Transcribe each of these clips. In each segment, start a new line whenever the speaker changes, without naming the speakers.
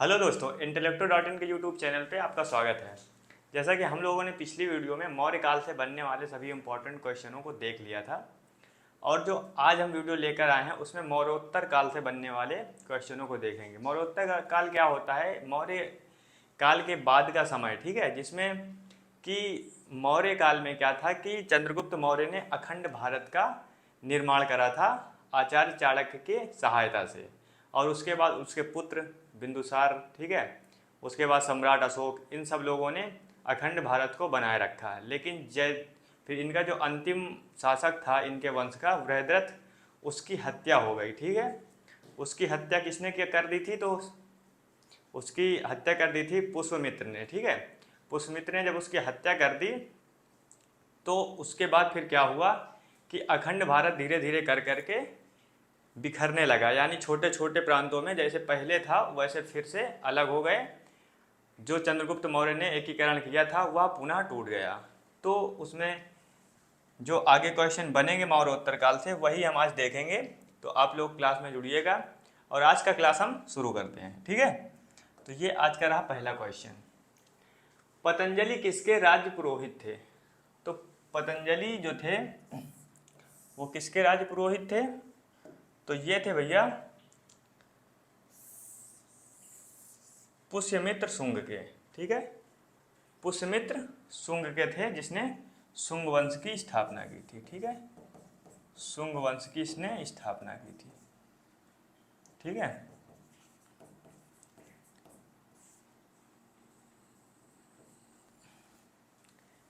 Hello दोस्तों, इंटेलेक्टो.इन के YouTube channel पे आपका स्वागत है। जैसा कि हम लोगों ने पिछली वीडियो में मौर्य काल से बनने वाले सभी इंपॉर्टेंट क्वेश्चनों को देख लिया था और जो आज हम वीडियो लेकर आए हैं उसमें मौर्योत्तर काल से बनने वाले क्वेश्चनों को देखेंगे। मौर्योत्तर काल क्या होता है? मौर्य काल के बाद का समय, ठीक है, जिसमें कि मौर्य काल में क्या था कि चंद्रगुप्त मौर्य ने अखंड भारत का निर्माण करा था आचार्य चाणक्य के सहायता से, और उसके बाद उसके पुत्र बिंदुसार, ठीक है, उसके बाद सम्राट अशोक, इन सब लोगों ने अखंड भारत को बनाए रखा है। लेकिन जय फिर इनका जो अंतिम शासक था इनके वंश का, वृहद्रथ, उसकी हत्या हो गई, ठीक है। उसकी हत्या किसने कर दी थी? तो उसकी हत्या कर दी थी पुष्पमित्र ने, ठीक है। पुष्पमित्र ने जब उसकी हत्या कर दी तो उसके बाद फिर क्या हुआ कि अखंड भारत धीरे धीरे कर करके बिखरने लगा, यानी छोटे छोटे प्रांतों में जैसे पहले था वैसे फिर से अलग हो गए। जो चंद्रगुप्त मौर्य ने एकीकरण किया था वह पुनः टूट गया। तो उसमें जो आगे क्वेश्चन बनेंगे मौर्योत्तर काल से वही हम आज देखेंगे। तो आप लोग क्लास में जुड़िएगा और आज का क्लास हम शुरू करते हैं, ठीक है। तो ये आज का रहा पहला क्वेश्चन। पतंजलि किसके राज्य पुरोहित थे? तो पतंजलि जो थे वो किसके राज्य पुरोहित थे? तो ये थे भैया पुष्यमित्र शुंग के, ठीक है। पुष्यमित्र शुंग के थे जिसने शुंग वंश की स्थापना की थी, ठीक है। शुंग वंश की इसने स्थापना की थी, ठीक है।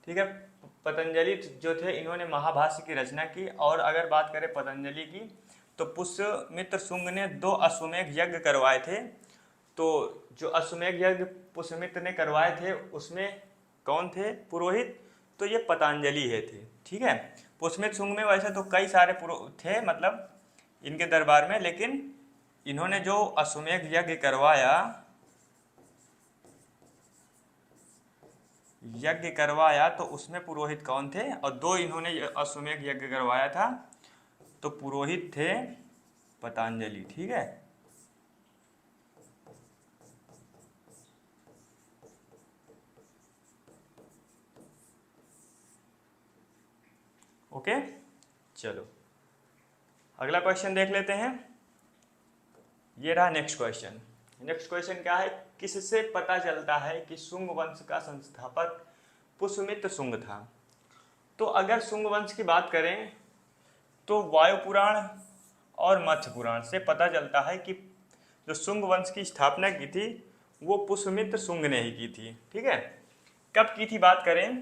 ठीक है। पतंजलि जो थे इन्होंने महाभाष्य की रचना की। और अगर बात करें पतंजलि की तो पुष्यमित्र शुंग ने 2 अश्वमेध यज्ञ करवाए थे। तो जो अश्वमेध यज्ञ पुष्यमित्र ने करवाए थे उसमें कौन थे पुरोहित? तो ये पतंजलि है थे, ठीक है। पुष्यमित्र शुंग में वैसे तो कई सारे थे, मतलब इनके दरबार में, लेकिन इन्होंने जो अश्वमेध यज्ञ करवाया तो उसमें पुरोहित कौन थे? और 2 इन्होंने अश्वमेध यज्ञ करवाया था तो पुरोहित थे पतंजलि, ठीक है। ओके, चलो अगला क्वेश्चन देख लेते हैं। ये रहा नेक्स्ट क्वेश्चन। नेक्स्ट क्वेश्चन क्या है? किससे पता चलता है कि शुंग वंश का संस्थापक पुष्यमित्र शुंग था? तो अगर शुंग वंश की बात करें तो वायु पुराण और मत्स्य पुराण से पता चलता है कि जो शुंग वंश की स्थापना की थी वो पुष्यमित्र शुंग ने ही की थी, ठीक है। कब की थी बात करें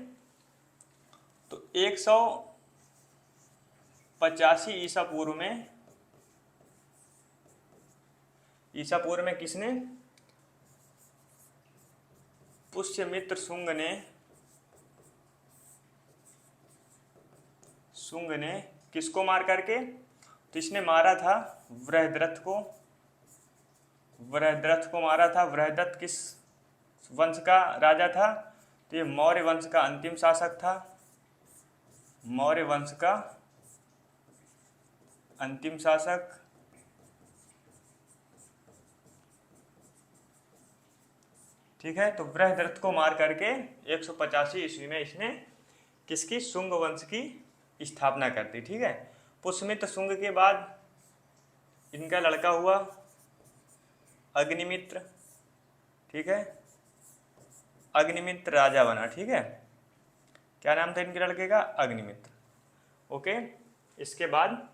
तो 185 ईसा पूर्व में किसने? पुष्यमित्र शुंग ने किसको मार करके? तो इसने मारा था वृहद्रथ को। वृहद्रथ को मारा था। वृहद्रथ किस वंश का राजा था? तो ये मौर्य वंश का अंतिम शासक था। मौर्य वंश का अंतिम शासक, ठीक है। तो वृहद्रथ को मार करके 185 ईस्वी में इसने किसकी? शुंग वंश की स्थापना कर दी, ठीक है। पुष्यमित्र शुंग के बाद इनका लड़का हुआ अग्निमित्र, ठीक है। अग्निमित्र राजा बना, ठीक है। क्या नाम था इनके लड़के का? अग्निमित्र, ओके। इसके बाद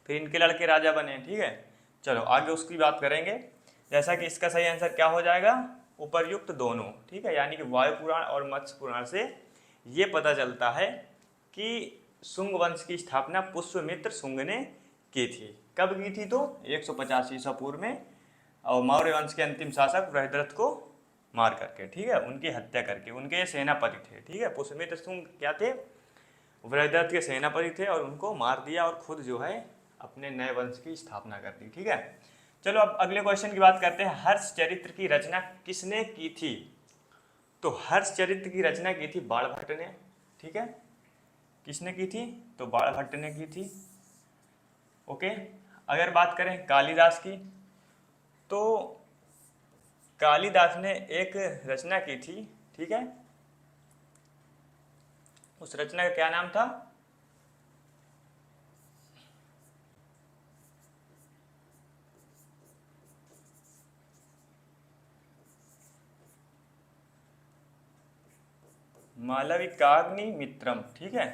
फिर इनके लड़के राजा बने, ठीक है। चलो आगे उसकी बात करेंगे। जैसा कि इसका सही आंसर क्या हो जाएगा? उपर्युक्त दोनों, ठीक है। यानी कि वायु पुराण और मत्स्य पुराण से ये पता चलता है कि शुंग वंश की स्थापना पुष्यमित्र शुंग ने की थी। कब की थी? तो 185 ईसा पूर्व में, और मौर्य वंश के अंतिम शासक वृहद्रथ को मार करके, ठीक है, उनकी हत्या करके। उनके सेनापति थे, ठीक है। पुष्यमित्र शुंग क्या थे? वृहद्रथ के सेनापति थे और उनको मार दिया और खुद जो है अपने नए वंश की स्थापना कर दी, ठीक है। चलो अब अगले क्वेश्चन की बात करते हैं। हर्ष चरित्र की रचना किसने की थी? तो हर्ष चरित्र की रचना की थी बाणभट्ट ने, ठीक है। किसने की थी? तो बाणभट्ट ने की थी, ओके। अगर बात करें कालिदास की तो कालिदास ने एक रचना की थी, ठीक है, उस रचना का क्या नाम था? मालविकाग्निमित्रम, ठीक है।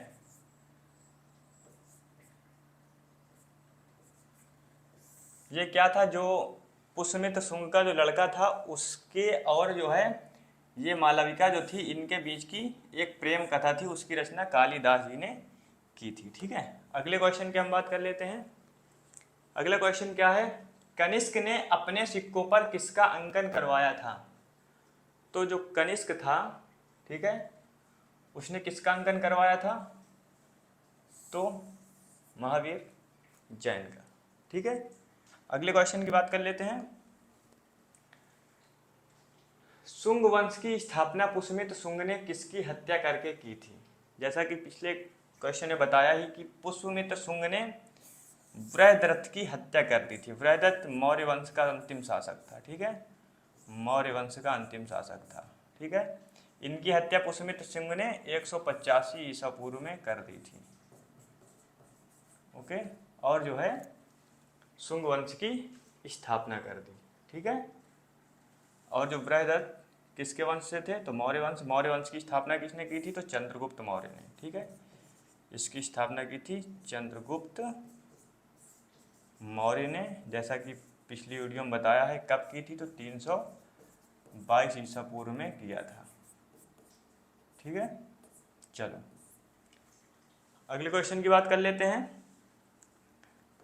ये क्या था, जो पुष्यमित्र शुंग का जो लड़का था उसके और जो है ये मालविका जो थी, इनके बीच की एक प्रेम कथा थी, उसकी रचना कालिदास जी ने की थी, ठीक है। अगले क्वेश्चन की हम बात कर लेते हैं। अगला क्वेश्चन क्या है, कनिष्क ने अपने सिक्कों पर किसका अंकन करवाया था? तो जो कनिष्क था, ठीक है, उसने किसका अंकन करवाया था? तो महावीर जैन का, ठीक है। अगले क्वेश्चन की बात कर लेते हैं। शुंग वंश की स्थापना पुष्यमित्र शुंग ने किसकी हत्या करके की थी? जैसा कि पिछले क्वेश्चन ने बताया ही कि पुष्यमित्र शुंग ने वृहदरथ की हत्या कर दी थी। वृहदरथ मौर्य वंश का अंतिम शासक था, ठीक है, मौर्य वंश का अंतिम शासक था, ठीक है। इनकी हत्या पुष्यमित्र शुंग ने 185 ईसा पूर्व में कर दी थी, ओके। और जो है शुंग वंश की स्थापना कर दी, ठीक है। और जो वृहदरथ किसके वंश से थे? तो मौर्य वंश। मौर्य वंश की स्थापना किसने की थी? तो चंद्रगुप्त मौर्य ने, ठीक है। इसकी स्थापना की थी चंद्रगुप्त मौर्य ने, जैसा कि पिछली वीडियो में बताया है। कब की थी? तो 322 ईसा पूर्व में किया था, ठीक है। चलो अगले क्वेश्चन की बात कर लेते हैं।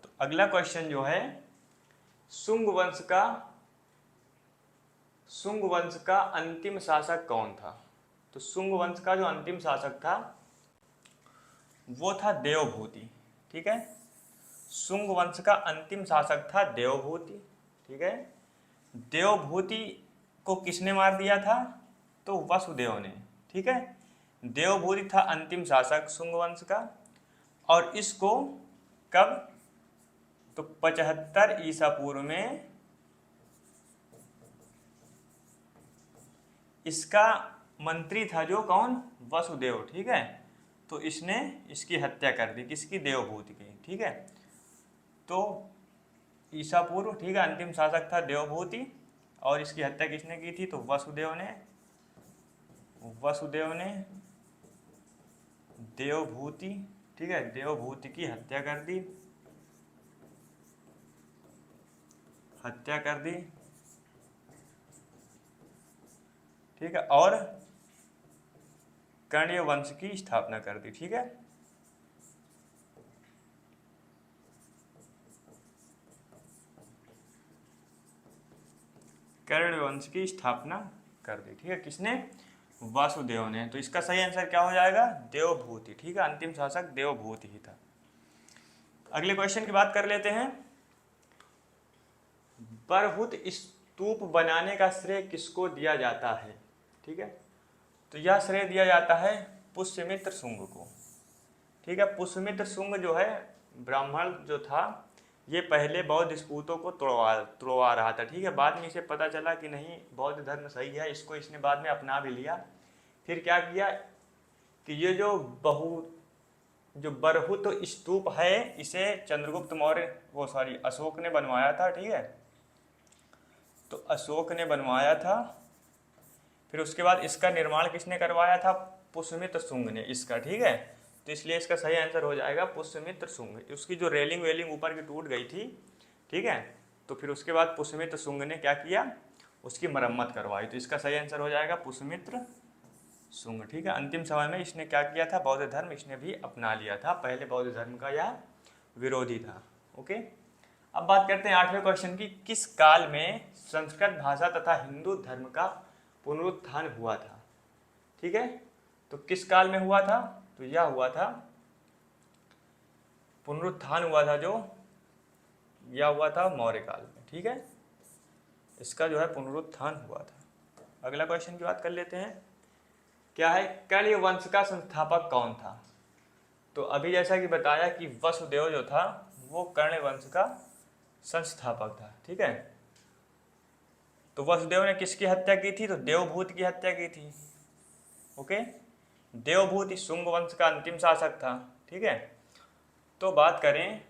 तो अगला क्वेश्चन जो है, शुंग वंश का अंतिम शासक कौन था? तो शुंग वंश का जो अंतिम शासक था वो था देवभूति, ठीक है। शुंग वंश का अंतिम शासक था देवभूति, ठीक है। देवभूति को किसने मार दिया था? तो वसुदेव ने, ठीक है। देवभूति था अंतिम शासक शुंग वंश का, और इसको कब? तो 75 ईसा पूर्व में इसका मंत्री था, जो कौन? वसुदेव, ठीक है। तो इसने इसकी हत्या कर दी, किसकी? देवभूति की, ठीक है। तो ईसा पूर्व, ठीक है, अंतिम शासक था देवभूति, और इसकी हत्या किसने की थी? तो वसुदेव ने देवभूति, ठीक है, देवभूति की हत्या कर दी, ठीक है। और कण्य वंश की स्थापना कर दी, ठीक है। कर्ण वंश की स्थापना कर दी, ठीक है, किसने? वासुदेव ने। तो इसका सही आंसर क्या हो जाएगा? देवभूति, ठीक है, अंतिम शासक देवभूति ही था। अगले क्वेश्चन की बात कर लेते हैं। बरहुत स्तूप बनाने का श्रेय किसको दिया जाता है? ठीक है, तो यह श्रेय दिया जाता है पुष्यमित्र शुंग को, ठीक है। पुष्यमित्र शुंग जो है ब्राह्मण जो था, ये पहले बौद्ध स्पूतों को तोड़वा रहा था, ठीक है। बाद में इसे पता चला कि नहीं, बौद्ध धर्म सही है, इसको इसने बाद में अपना भी लिया। फिर क्या किया कि ये जो बरहुत स्तूप है, इसे चंद्रगुप्त मौर्य अशोक ने बनवाया था, ठीक है। तो अशोक ने बनवाया था। फिर उसके बाद इसका निर्माण किसने करवाया था? पुष्यमित्र शुंग ने इसका, ठीक है। तो इसलिए इसका सही आंसर हो जाएगा पुष्यमित्र शुंग। उसकी जो रेलिंग वेलिंग ऊपर की टूट गई थी, ठीक है, तो फिर उसके बाद पुष्यमित्र शुंग ने क्या किया? उसकी मरम्मत करवाई। तो इसका सही आंसर हो जाएगा पुष्यमित्र शुंग, ठीक है। अंतिम समय में इसने क्या किया था? बौद्ध धर्म इसने भी अपना लिया था, पहले बौद्ध धर्म का यह विरोधी था, ओके। अब बात करते हैं 8वें क्वेश्चन की। किस काल में संस्कृत भाषा तथा हिंदू धर्म का पुनरुत्थान हुआ था? ठीक है, तो किस काल में हुआ था? तो यह हुआ था, पुनरुत्थान हुआ था जो यह हुआ था मौर्य काल में, ठीक है। इसका जो है पुनरुत्थान हुआ था। अगला क्वेश्चन की बात कर लेते हैं। क्या है? कण्य वंश का संस्थापक कौन था? तो अभी जैसा कि बताया कि वसुदेव जो था वो कण्य वंश का संस्थापक था, ठीक है। तो वसुदेव ने किसकी हत्या की थी? तो देवभूति की हत्या की थी। ओके, देवभूति शुंग वंश का अंतिम शासक था। ठीक है, तो बात करें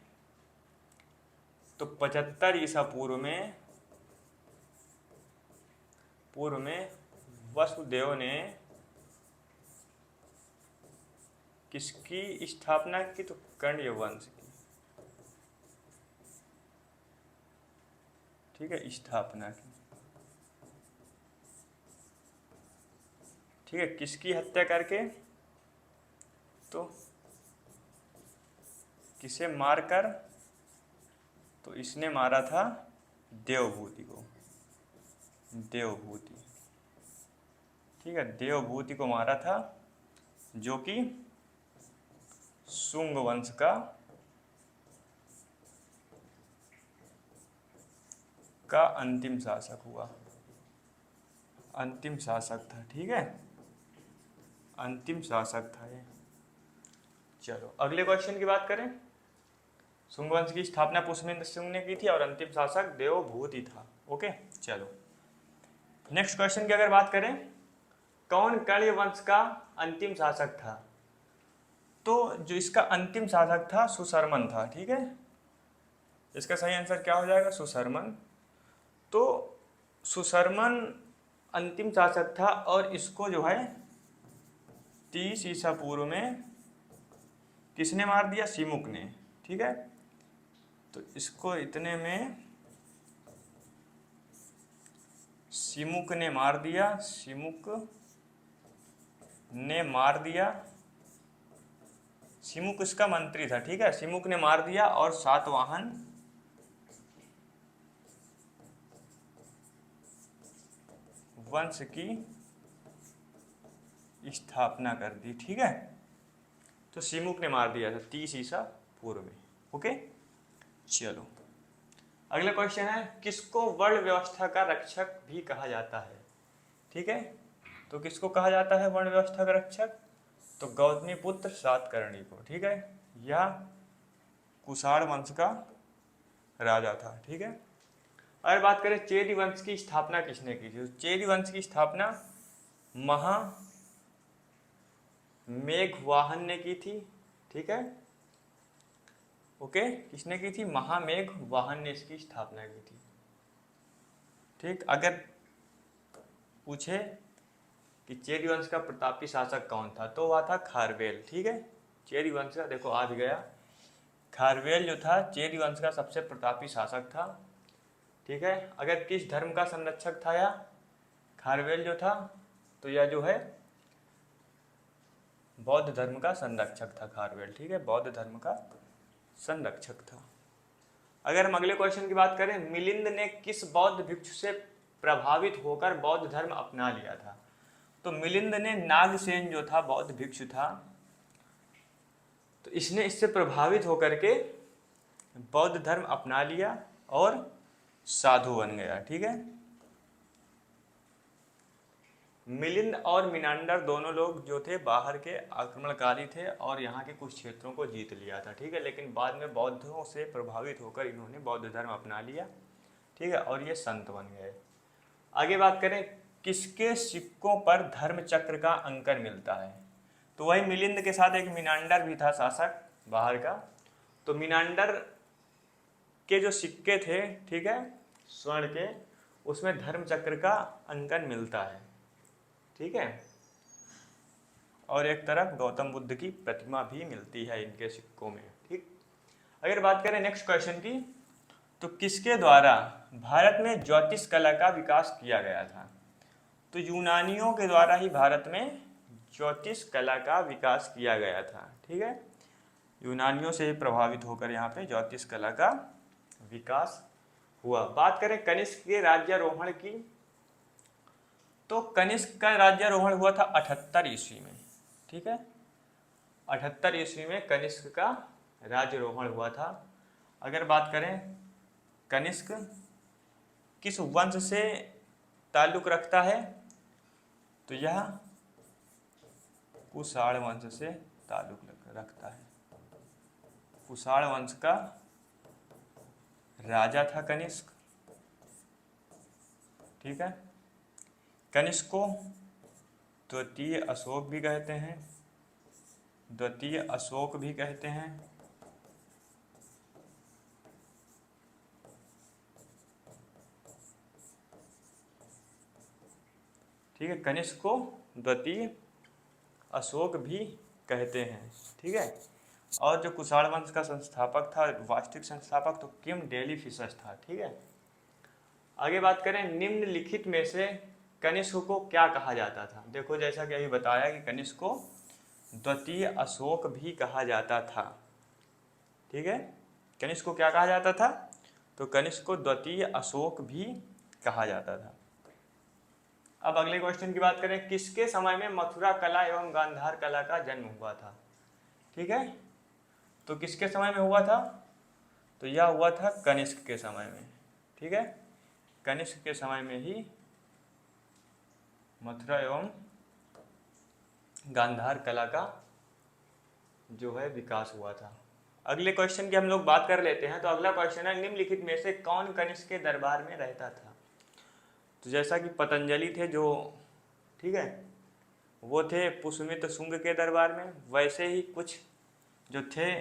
तो 75 ईसा पूर्व में वसुदेव ने किसकी स्थापना की? तो कण्व वंश की। ठीक है, स्थापना की। ठीक है, किसकी हत्या करके? तो किसे मारकर? तो इसने मारा था देवभूति को। देवभूति, ठीक है, देवभूति को मारा था, जो कि शुंग वंश का अंतिम शासक हुआ। अंतिम शासक था। ठीक है, अंतिम शासक था ये। चलो अगले क्वेश्चन की बात करें। शुंग वंश की स्थापना पुष्यमित्र शुंग ने की थी और अंतिम शासक देवभूति था। ओके, चलो नेक्स्ट क्वेश्चन की अगर बात करें, कौन कण्व वंश का अंतिम शासक था? तो जो इसका अंतिम शासक था सुशर्मन था। ठीक है, इसका सही आंसर क्या हो जाएगा? सुशर्मन। तो सुशर्मन अंतिम शासक था और इसको जो है 30 ईसा पूर्व में किसने मार दिया? सिमुक ने। ठीक है, तो इसको इतने में सिमुक ने मार दिया। सिमुक ने मार दिया। सिमुक इसका मंत्री था। ठीक है, सिमुक ने मार दिया और सातवाहन वंश की स्थापना कर दी। ठीक है, तो सिमुक ने मार दिया था 30 ईसा पूर्व में। ओके, चलो अगला क्वेश्चन है, किसको वर्ण व्यवस्था का रक्षक भी कहा जाता है? ठीक है, तो किसको कहा जाता है वर्ण व्यवस्था का रक्षक? तो गौतमी पुत्र सातकर्णी को। ठीक है, यह कुषाण वंश का राजा था। ठीक है, अगर बात करें चेदी वंश की स्थापना किसने की थी? तो चेदी वंश की स्थापना महामेघवाहन ने की थी। ठीक है, ओके, किसने की थी? महामेघवाहन ने इसकी स्थापना की थी। ठीक, अगर पूछे कि चेदी वंश का प्रतापी शासक कौन था, तो वह था खारवेल। ठीक है, चेदी वंश का देखो आ भी गया, खारवेल जो था चेदी वंश का सबसे प्रतापी शासक था। ठीक है, अगर किस धर्म का संरक्षक था या खारवेल जो था, तो यह जो है बौद्ध धर्म का संरक्षक था खारवेल। ठीक है, बौद्ध धर्म का संरक्षक था। अगर हम अगले क्वेश्चन की बात करें, मिलिंद ने किस बौद्ध भिक्षु से प्रभावित होकर बौद्ध धर्म अपना लिया था? तो मिलिंद ने नागसेन जो था बौद्ध भिक्षु था, तो इसने इससे प्रभावित होकर के बौद्ध धर्म अपना लिया और साधु बन गया। ठीक है, मिलिंद और मिनांडर दोनों लोग जो थे बाहर के आक्रमणकारी थे और यहाँ के कुछ क्षेत्रों को जीत लिया था। ठीक है, लेकिन बाद में बौद्धों से प्रभावित होकर इन्होंने बौद्ध धर्म अपना लिया। ठीक है, और ये संत बन गए। आगे बात करें, किसके सिक्कों पर धर्म चक्र का अंकन मिलता है? तो वही मिलिंद के साथ एक मिनांडर भी था शासक बाहर का, तो मिनांडर के जो सिक्के थे, ठीक है, स्वर्ण के, उसमें धर्म चक्र का अंकन मिलता है। ठीक है, और एक तरफ गौतम बुद्ध की प्रतिमा भी मिलती है इनके सिक्कों में। ठीक, अगर बात करें नेक्स्ट क्वेश्चन की, तो किसके द्वारा भारत में ज्योतिष कला का विकास किया गया था? तो यूनानियों के द्वारा ही भारत में ज्योतिष कला का विकास किया गया था। ठीक है, यूनानियों से ही प्रभावित होकर यहाँ पे ज्योतिष कला का विकास हुआ। बात करें कनिष्क के राज्यारोहण की, तो कनिष्क का राज्यारोहण हुआ था 78 ईस्वी में। ठीक है, 78 ईस्वी में कनिष्क का राज्यारोहण हुआ था। अगर बात करें कनिष्क किस वंश से ताल्लुक रखता है, तो यह कुषाण वंश से ताल्लुक रखता है। कुषाण वंश का राजा था कनिष्क। ठीक है। कनिष्क को द्वितीय अशोक भी कहते हैं, द्वितीय अशोक भी कहते हैं। ठीक है, कनिष्क को द्वितीय अशोक भी कहते हैं। ठीक है। और जो कुषाण वंश का संस्थापक था, वास्तविक संस्थापक, तो किम डेलीफिसस था। ठीक है। आगे बात करें, निम्नलिखित में से कनिष्क को क्या कहा जाता था। देखो, जैसा कि अभी बताया कि कनिष्क को द्वितीय अशोक भी कहा जाता था। ठीक है। कनिष्क को क्या कहा जाता था, तो कनिष्क को द्वितीय अशोक भी कहा जाता था। अब अगले क्वेश्चन की बात करें, किसके समय में मथुरा कला एवं गांधार कला का जन्म हुआ था। ठीक है। तो किसके समय में हुआ था, तो यह हुआ था कनिष्क के समय में। ठीक है। कनिष्क के समय में ही मथुरा एवं गांधार कला का जो है विकास हुआ था। अगले क्वेश्चन की हम लोग बात कर लेते हैं। तो अगला क्वेश्चन है, निम्नलिखित में से कौन कनिष्क के दरबार में रहता था। तो जैसा कि पतंजलि थे जो, ठीक है, वो थे पुष्यमित्र शुंग के दरबार में, वैसे ही कुछ जो थे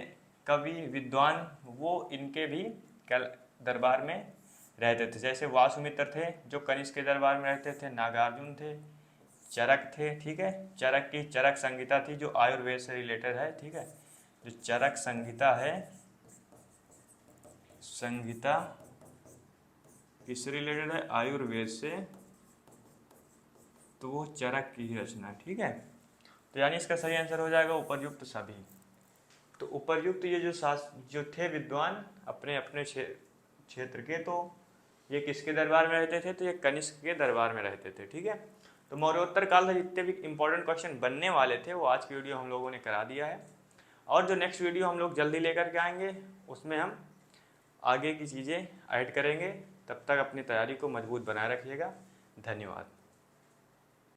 कवि विद्वान वो इनके भी दरबार में रहते थे। जैसे वासुमित्र थे जो कनिष्क के दरबार में रहते थे, नागार्जुन थे, चरक थे। ठीक है। चरक की चरक संहिता थी जो आयुर्वेद से रिलेटेड है। ठीक है। जो चरक संहिता है, संहिता किससे रिलेटेड है, आयुर्वेद से, तो वो चरक की ही रचना। ठीक है। तो यानी इसका सही आंसर हो जाएगा उपर्युक्त सभी। तो उपर्युक्त ये जो थे विद्वान अपने अपने क्षेत्र के, तो ये किसके दरबार में रहते थे, तो ये कनिष्क के दरबार में रहते थे। ठीक है। तो मौर्योत्तर काल से जितने भी इंपॉर्टेंट क्वेश्चन बनने वाले थे वो आज की वीडियो हम लोगों ने करा दिया है। और जो नेक्स्ट वीडियो हम लोग जल्दी लेकर के आएंगे उसमें हम आगे की चीज़ें ऐड करेंगे। तब तक अपनी तैयारी को मजबूत बनाए रखिएगा। धन्यवाद।